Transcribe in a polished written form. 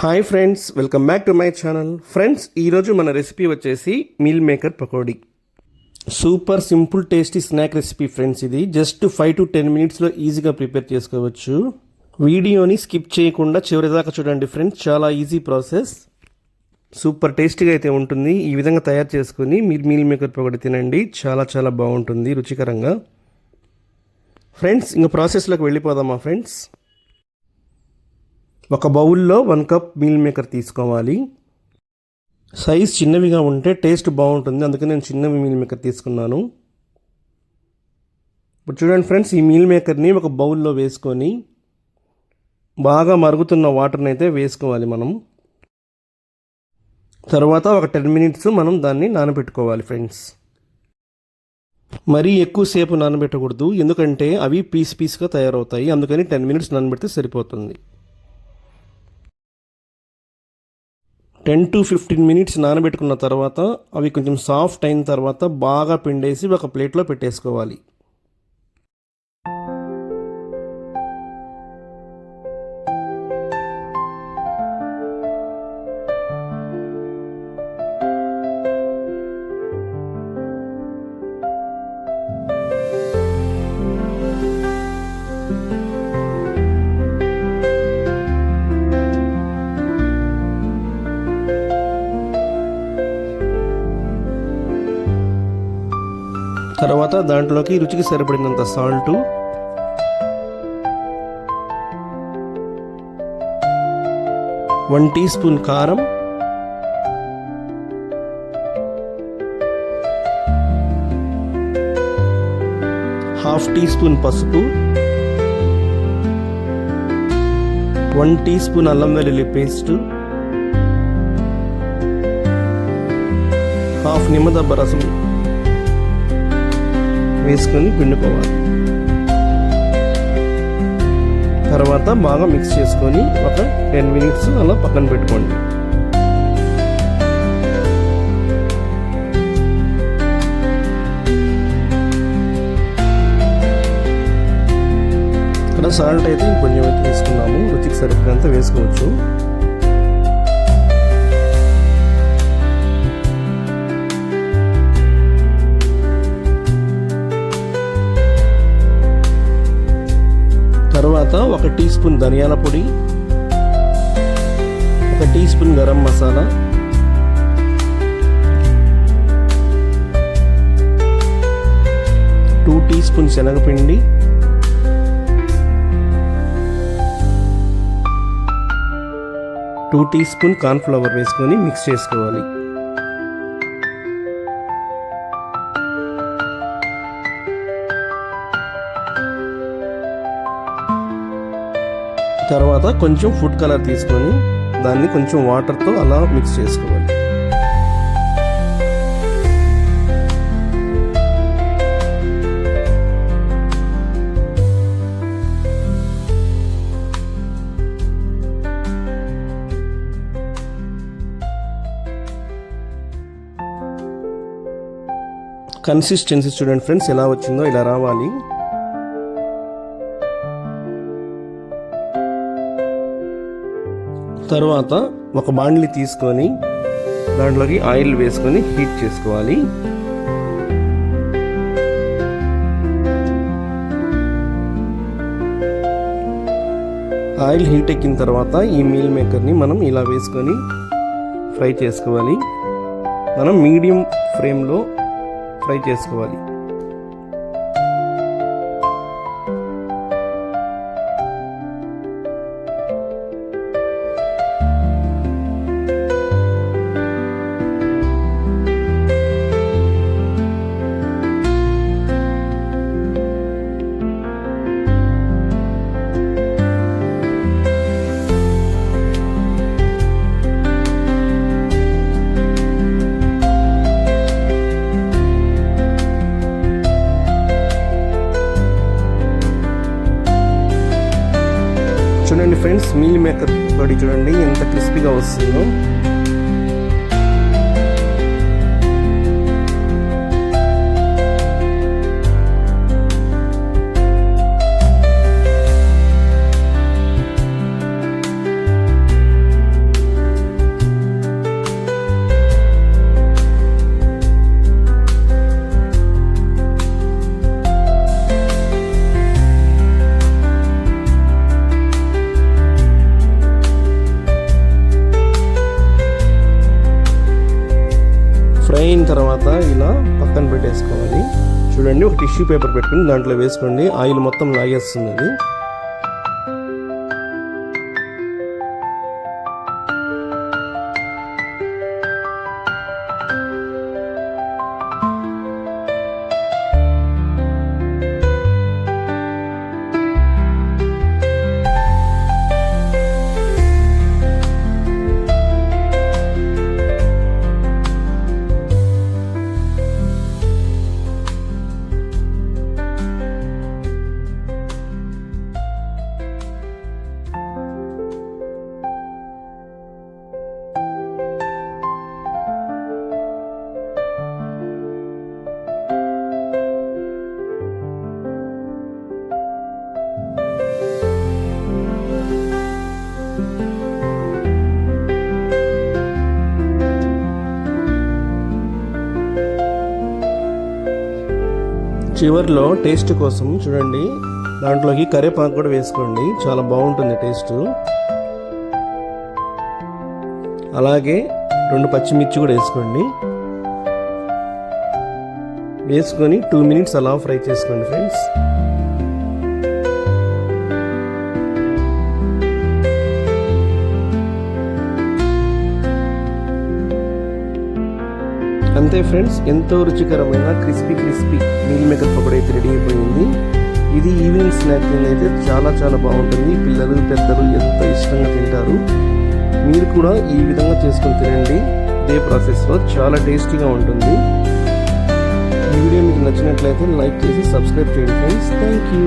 Hi friends, welcome back to my channel. Friends, ఈరోజు మన recipe వచ్చేసి meal maker pakodi. Super simple tasty snack recipe friends. ఇది just 5 to 10 మినిట్స్లో ఈజీగా prepare చేసుకోవచ్చు. వీడియోని స్కిప్ చేయకుండా చివరిదాకా చూడండి ఫ్రెండ్స్. చాలా ఈజీ ప్రాసెస్, సూపర్ టేస్టీగా అయితే ఉంటుంది. ఈ విధంగా తయారు చేసుకుని మీరు మీల్ మేకర్ పకోడీ తినండి. చాలా చాలా బాగుంటుంది రుచికరంగా. ఫ్రెండ్స్, ఇంకా ప్రాసెస్లోకి వెళ్ళిపోదామా ఫ్రెండ్స్. ఒక బౌల్లో 1 కప్ మీల్ మేకర్ తీసుకోవాలి. సైజ్ చిన్నవిగా ఉంటే టేస్ట్ బాగుంటుంది, అందుకని నేను చిన్నవి మీల్ మేకర్ తీసుకున్నాను. ఇప్పుడు చూడండి ఫ్రెండ్స్, ఈ మీల్ మేకర్ని ఒక బౌల్లో వేసుకొని బాగా మరుగుతున్న వాటర్ని అయితే వేసుకోవాలి మనం. తర్వాత ఒక 10 మినిట్స్ మనం దాన్ని నానబెట్టుకోవాలి ఫ్రెండ్స్. మరీ ఎక్కువసేపు నానబెట్టకూడదు, ఎందుకంటే అవి పీస్గా తయారవుతాయి. అందుకని 10 మినిట్స్ నానబెడితే సరిపోతుంది. 10 to 15 మినిట్స్ నానబెట్టుకున్న తర్వాత అవి కొంచెం సాఫ్ట్ అయిన తర్వాత బాగా పిండేసి ఒక ప్లేట్లో పెట్టేసుకోవాలి. తర్వాత దాంట్లోకి రుచికి సరిపడినంత సాల్టు, వన్ టీ స్పూన్ కారం, హాఫ్ టీ స్పూన్ పసుపు, 1 టీ స్పూన్ అల్లం వెల్లుల్లి పేస్టు, హాఫ్ నిమ్మదబ్బ రసం వేసుకొని పిండుకోవాలి. తర్వాత బాగా మిక్స్ చేసుకొని ఒక 10 మినిట్స్ అలా పక్కన పెట్టుకోండి. ఇక్కడ సాల్ట్ అయితే కొంచెం అయితే వేసుకున్నాము, రుచికి సరిపడినంత వేసుకోవచ్చు. తర్వాత 1 టీ స్పూన్ ధనియాల పొడి, 1 teaspoon garam masala, 2 teaspoon శనగపిండి, 2 టీ స్పూన్ కార్న్ఫ్లవర్ వేసుకొని మిక్స్ చేసుకోవాలి. తర్వాత కొంచెం ఫుడ్ కలర్ తీసుకొని దాన్ని కొంచెం వాటర్తో అలా మిక్స్ చేసుకోవాలి. కన్సిస్టెన్సీ చూడండి ఫ్రెండ్స్, ఎలా వచ్చిందో ఇలా రావాలి. తర్వాత ఒక బాండ్లీ తీసుకొని దాంట్లోకి ఆయిల్ వేసుకొని హీట్ చేసుకోవాలి. ఆయిల్ హీట్ ఎక్కిన తర్వాత ఈ మీల్ మేకర్ని మనం ఇలా వేసుకొని ఫ్రై చేసుకోవాలి. మనం మీడియం ఫ్లేమ్లో ఫ్రై చేసుకోవాలి. చూడండి ఫ్రెండ్స్, మీల్ మేకర్ పకోడీ చూడండి ఎంత క్రిస్పీగా వస్తుందో. తర్వాత ఇలా పక్కన పెట్టేసుకోవాలి. చూడండి, ఒక టిష్యూ పేపర్ పెట్టుకుని దాంట్లో వేసుకోండి. ఆయిల్ మొత్తం లాగేస్తుంది అది. చివర్లో టేస్ట్ కోసం చూడండి, దాంట్లోకి కరివేపాకు కూడా వేసుకోండి, చాలా బాగుంటుంది టేస్ట్. అలాగే 2 పచ్చిమిర్చి కూడా వేసుకోండి. వేసుకొని 2 మినిట్స్ అలా ఫ్రై చేసుకోండి ఫ్రెండ్స్. అంతే ఫ్రెండ్స్, ఎంతో రుచికరమైన క్రిస్పీ మీల్ మేకర్ పకోడీ అయితే రెడీ అయిపోయింది. ఇది ఈవినింగ్ స్నాక్ కింద అయితే చాలా బాగుంటుంది. పిల్లలు పెద్దలు ఎంతో ఇష్టంగా తింటారు. మీరు కూడా ఈ విధంగా చేసుకొని తినండి. ఇదే ప్రాసెస్లో చాలా టేస్టీగా ఉంటుంది. ఈ వీడియో మీకు నచ్చినట్లయితే లైక్ చేసి సబ్స్క్రైబ్ చేయండి ఫ్రెండ్స్. Thank you.